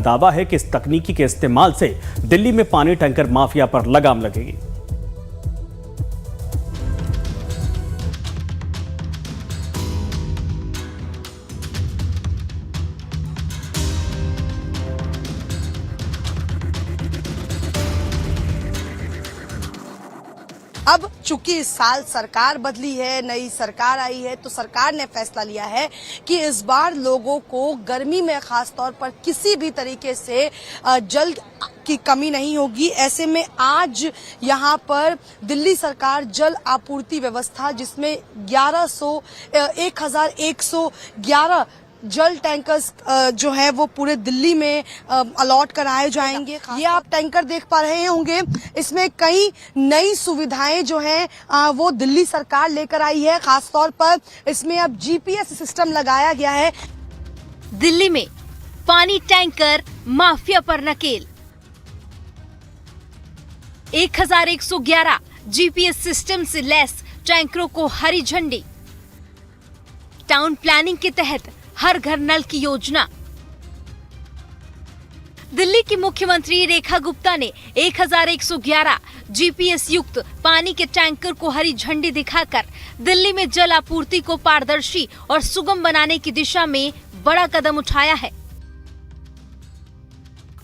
दावा है कि इस तकनीकी के इस्तेमाल से दिल्ली में पानी टैंकर माफिया पर लगाम लगेगी। अब चूंकि इस साल सरकार बदली है, नई सरकार आई है, तो सरकार ने फैसला लिया है कि इस बार लोगों को गर्मी में खास तौर पर किसी भी तरीके से जल की कमी नहीं होगी। ऐसे में आज यहाँ पर दिल्ली सरकार जल आपूर्ति व्यवस्था, जिसमें 1111 जल टैंकर्स जो है वो पूरे दिल्ली में अलॉट कराए जाएंगे। ये आप टैंकर देख पा रहे होंगे, इसमें कई नई सुविधाएं जो हैं वो दिल्ली सरकार लेकर आई है। खास तौर पर इसमें अब जीपीएस सिस्टम लगाया गया है। दिल्ली में पानी टैंकर माफिया पर नकेल। 1111 जीपीएस सिस्टम से लैस टैंकरों को हरी झंडी। टाउन प्लानिंग के तहत हर घर नल की योजना। दिल्ली की मुख्यमंत्री रेखा गुप्ता ने 1111 जीपीएस युक्त पानी के टैंकर को हरी झंडी दिखाकर दिल्ली में जल आपूर्ति को पारदर्शी और सुगम बनाने की दिशा में बड़ा कदम उठाया है।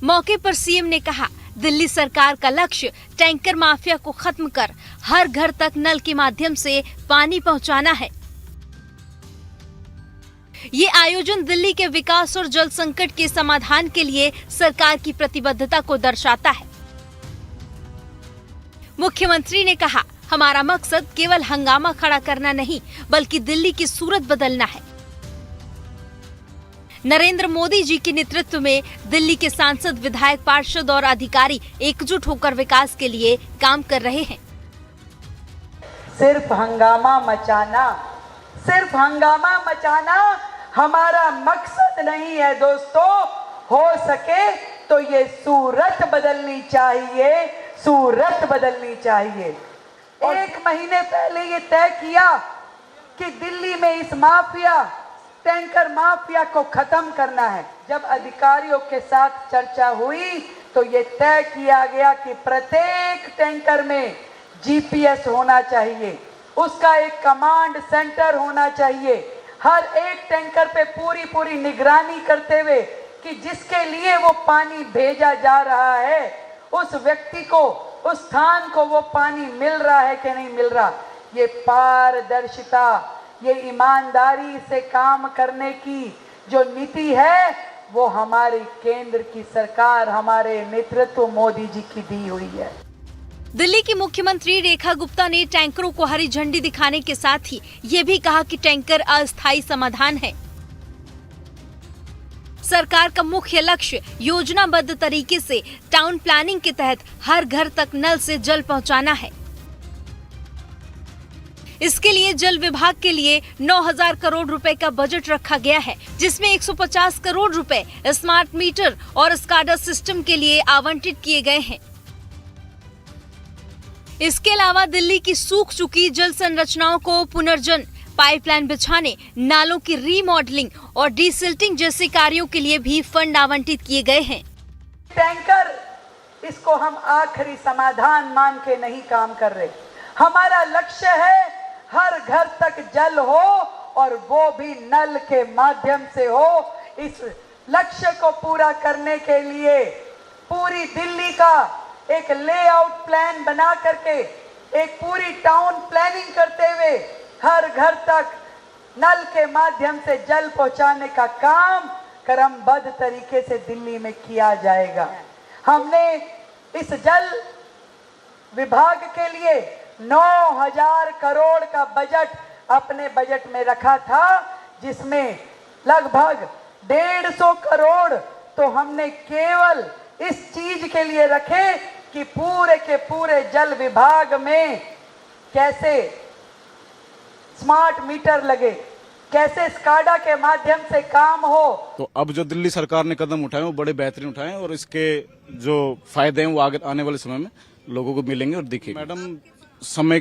मौके पर सीएम ने कहा, दिल्ली सरकार का लक्ष्य टैंकर माफिया को खत्म कर हर घर तक नल के माध्यम से पानी पहुंचाना है। ये आयोजन दिल्ली के विकास और जल संकट के समाधान के लिए सरकार की प्रतिबद्धता को दर्शाता है। मुख्यमंत्री ने कहा, हमारा मकसद केवल हंगामा खड़ा करना नहीं, बल्कि दिल्ली की सूरत बदलना है। नरेंद्र मोदी जी के नेतृत्व में दिल्ली के सांसद, विधायक, पार्षद और अधिकारी एकजुट होकर विकास के लिए काम कर रहे हैं। सिर्फ हंगामा मचाना हमारा मकसद नहीं है दोस्तों। हो सके तो ये सूरत बदलनी चाहिए। एक महीने पहले ये तय किया कि दिल्ली में इस टैंकर माफिया को खत्म करना है। जब अधिकारियों के साथ चर्चा हुई तो ये तय किया गया कि प्रत्येक टैंकर में जीपीएस होना चाहिए, उसका एक कमांड सेंटर होना चाहिए। हर एक टैंकर पे पूरी निगरानी करते हुए कि जिसके लिए वो पानी भेजा जा रहा है, उस व्यक्ति को, उस स्थान को वो पानी मिल रहा है कि नहीं मिल रहा। ये पारदर्शिता, ये ईमानदारी से काम करने की जो नीति है, वो हमारी केंद्र की सरकार, हमारे नेतृत्व मोदी जी की दी हुई है। दिल्ली की मुख्यमंत्री रेखा गुप्ता ने टैंकरों को हरी झंडी दिखाने के साथ ही ये भी कहा कि टैंकर अस्थायी समाधान है। सरकार का मुख्य लक्ष्य योजनाबद्ध तरीके से टाउन प्लानिंग के तहत हर घर तक नल से जल पहुंचाना है। इसके लिए जल विभाग के लिए 9,000 करोड़ रुपए का बजट रखा गया है, जिसमें 150 करोड़ रुपए स्मार्ट मीटर और स्काडा सिस्टम के लिए आवंटित किए गए हैं। इसके अलावा दिल्ली की सूख चुकी जल संरचनाओं को पुनर्जन, पाइपलाइन बिछाने, नालों की रीमॉडलिंग और डीसिल्टिंग जैसे कार्यों के लिए भी फंड आवंटित किए गए हैं। टैंकर, इसको हम आखिरी समाधान मान के नहीं काम कर रहे। हमारा लक्ष्य है हर घर तक जल हो और वो भी नल के माध्यम से हो। इस लक्ष्य को पूरा करने के लिए पूरी दिल्ली का एक लेआउट प्लान बना करके, एक पूरी टाउन प्लानिंग करते हुए हर घर तक नल के माध्यम से जल पहुंचाने का काम क्रमबद्ध तरीके से दिल्ली में किया जाएगा। हमने इस जल विभाग के लिए 9,000 करोड़ का बजट अपने बजट में रखा था, जिसमें लगभग 150 करोड़ तो हमने केवल इस चीज के लिए रखे कि पूरे के पूरे जल विभाग में कैसे स्मार्ट मीटर लगे, कैसे स्काडा के माध्यम से काम हो। तो अब जो दिल्ली सरकार ने कदम उठाए वो बड़े बेहतरीन उठाए और इसके जो फायदे हैं वो आगे आने वाले समय में लोगों को मिलेंगे और दिखेंगे। मैडम, समय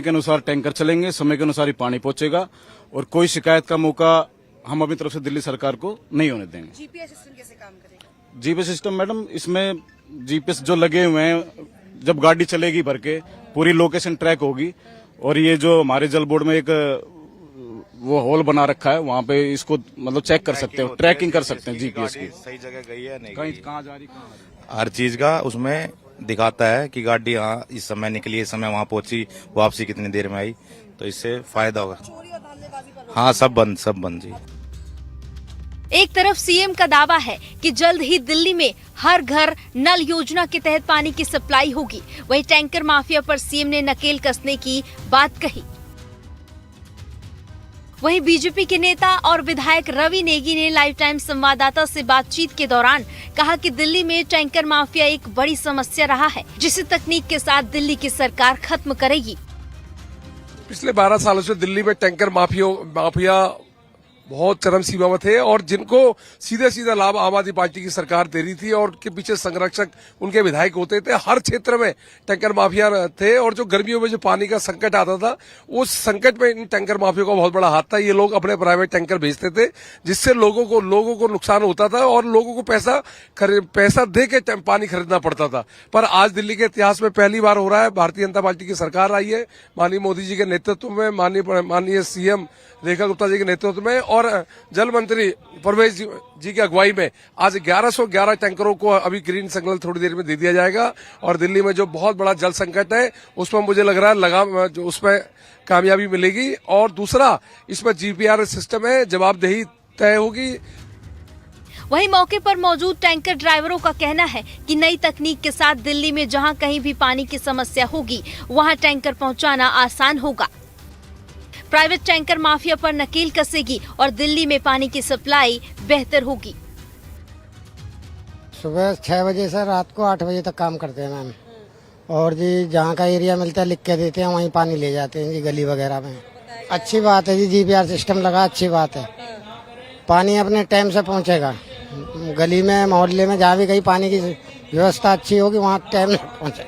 के अनुसार टैंकर चलेंगे, समय के अनुसार ही पानी पहुंचेगा और कोई शिकायत का मौका हम अपनी तरफ से दिल्ली सरकार को नहीं होने देंगे। जीपीएस सिस्टम कैसे काम करेगा? जीपीएस सिस्टम मैडम, इसमें जीपीएस जो लगे हुए हैं, जब गाड़ी चलेगी भर के पूरी लोकेशन ट्रैक होगी, और ये जो हमारे जल बोर्ड में एक वो होल बना रखा है, वहाँ पे इसको मतलब चेक कर सकते हो, ट्रैकिंग कर सकते हैं जीपीएस की, सही जगह गई है नहीं कहीं गई। कहाँ जा रही, कहाँ आ रही। हर चीज का उसमें दिखाता है कि गाड़ी हाँ इस समय निकली, इस समय वहाँ पहुंची, वापसी कितनी देर में आई, तो इससे फायदा होगा। हाँ सब बंद जी। एक तरफ सीएम का दावा है कि जल्द ही दिल्ली में हर घर नल योजना के तहत पानी की सप्लाई होगी, वहीं टैंकर माफिया पर सीएम ने नकेल कसने की बात कही। वहीं बीजेपी के नेता और विधायक रवि नेगी ने लाइव टाइम संवाददाता से बातचीत के दौरान कहा कि दिल्ली में टैंकर माफिया एक बड़ी समस्या रहा है, जिसे तकनीक के साथ दिल्ली की सरकार खत्म करेगी। पिछले 12 सालों से दिल्ली में टैंकर माफिया बहुत चरम सीमा में थे, और जिनको सीधे सीधा लाभ आम आदमी पार्टी की सरकार दे रही थी, और उनके पीछे संरक्षक उनके विधायक होते थे। हर क्षेत्र में टैंकर माफिया थे, और जो गर्मियों में जो पानी का संकट आता था, उस संकट में इन टैंकर माफिया का बहुत बड़ा हाथ था। ये लोग अपने प्राइवेट टैंकर भेजते थे, जिससे लोगों को नुकसान होता था, और लोगों को पैसा दे के पानी खरीदना पड़ता था। पर आज दिल्ली के इतिहास में पहली बार हो रहा है, भारतीय जनता पार्टी की सरकार आई है, माननीय मोदी जी के नेतृत्व में, माननीय सीएम रेखा गुप्ता जी के नेतृत्व में, और जल मंत्री परवेज जी की अगुवाई में आज 1111 टैंकरों को अभी ग्रीन सिग्नल थोड़ी देर में दे दिया जाएगा। और दिल्ली में जो बहुत बड़ा जल संकट है, उसमें मुझे लग रहा है जो उसमें कामयाबी मिलेगी। और दूसरा, इसमें जीपीआर सिस्टम है, जवाबदेही तय होगी। वहीं मौके पर मौजूद टैंकर ड्राइवरों का कहना है कि नई तकनीक के साथ दिल्ली में जहां कहीं भी पानी की समस्या होगी, वहां टैंकर पहुंचाना आसान होगा। प्राइवेट टैंकर माफिया पर नकेल कसेगी और दिल्ली में पानी की सप्लाई बेहतर होगी। सुबह 6 बजे से रात को 8 बजे तक काम करते हैं मैम, और जी जहाँ का एरिया मिलता है लिख के देते हैं, वहीं पानी ले जाते हैं जी गली वगैरह में। अच्छी बात है जी, जीपीआर सिस्टम लगा, अच्छी बात है। पानी अपने टाइम से पहुँचेगा, गली में मोहल्ले में जहाँ भी कहीं पानी की व्यवस्था अच्छी होगी, वहाँ टाइम से पहुँचे।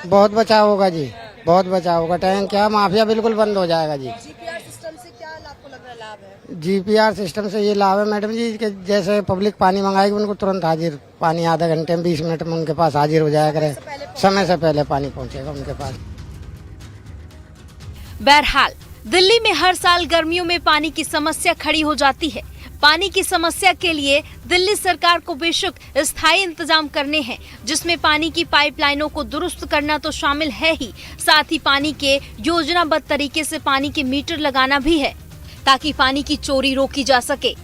बहुत बचाव होगा जी, बहुत बचाव होगा। टैंक क्या माफिया बिल्कुल बंद हो जाएगा जी। जीपीआर सिस्टम से क्या आपको लग रहा है लाभ है? जीपीआर सिस्टम से ये लाभ है मैडम जी कि जैसे पब्लिक पानी मंगाएगी, उनको तुरंत हाजिर पानी आधा घंटे में 20 मिनट में उनके पास हाजिर हो जाया करे, समय से पहले पानी पहुंचेगा उनके पास। बहरहाल दिल्ली में हर साल गर्मियों में पानी की समस्या खड़ी हो जाती है। पानी की समस्या के लिए दिल्ली सरकार को बेशक स्थायी इंतजाम करने हैं, जिसमें पानी की पाइपलाइनों को दुरुस्त करना तो शामिल है ही, साथ ही पानी के योजनाबद्ध तरीके से पानी के मीटर लगाना भी है, ताकि पानी की चोरी रोकी जा सके।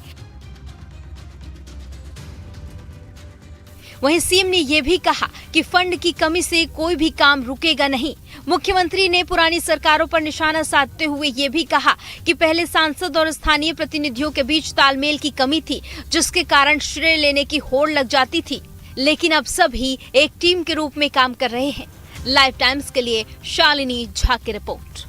वहीं सीएम ने यह भी कहा कि फंड की कमी से कोई भी काम रुकेगा नहीं। मुख्यमंत्री ने पुरानी सरकारों पर निशाना साधते हुए ये भी कहा कि पहले सांसद और स्थानीय प्रतिनिधियों के बीच तालमेल की कमी थी, जिसके कारण श्रेय लेने की होड़ लग जाती थी, लेकिन अब सभी एक टीम के रूप में काम कर रहे हैं। लाइव टाइम्स के लिए शालिनी झा की रिपोर्ट।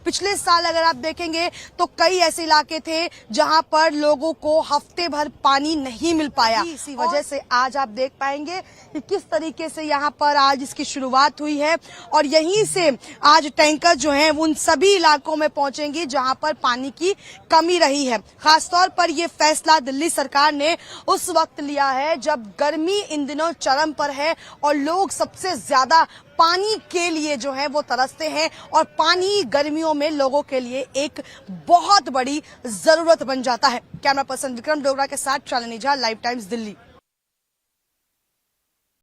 पिछले साल अगर आप देखेंगे तो कई ऐसे इलाके थे जहां पर लोगों को हफ्ते भर पानी नहीं मिल पाया। इसी वजह से आज आप देख पाएंगे कि किस तरीके से यहां पर आज इसकी शुरुआत हुई है, और यहीं से आज टैंकर जो हैं उन सभी इलाकों में पहुंचेंगी जहां पर पानी की कमी रही है। खासतौर पर यह फैसला दिल्ली सरकार ने उस वक्त लिया है जब गर्मी इन दिनों चरम पर है और लोग सबसे ज्यादा पानी के लिए जो है वो तरसते हैं, और पानी गर्मियों में लोगों के लिए एक बहुत बड़ी जरूरत बन जाता है। कैमरा पर्सन विक्रम डोगरा के साथ शालिनी झा, लाइव टाइम्स दिल्ली।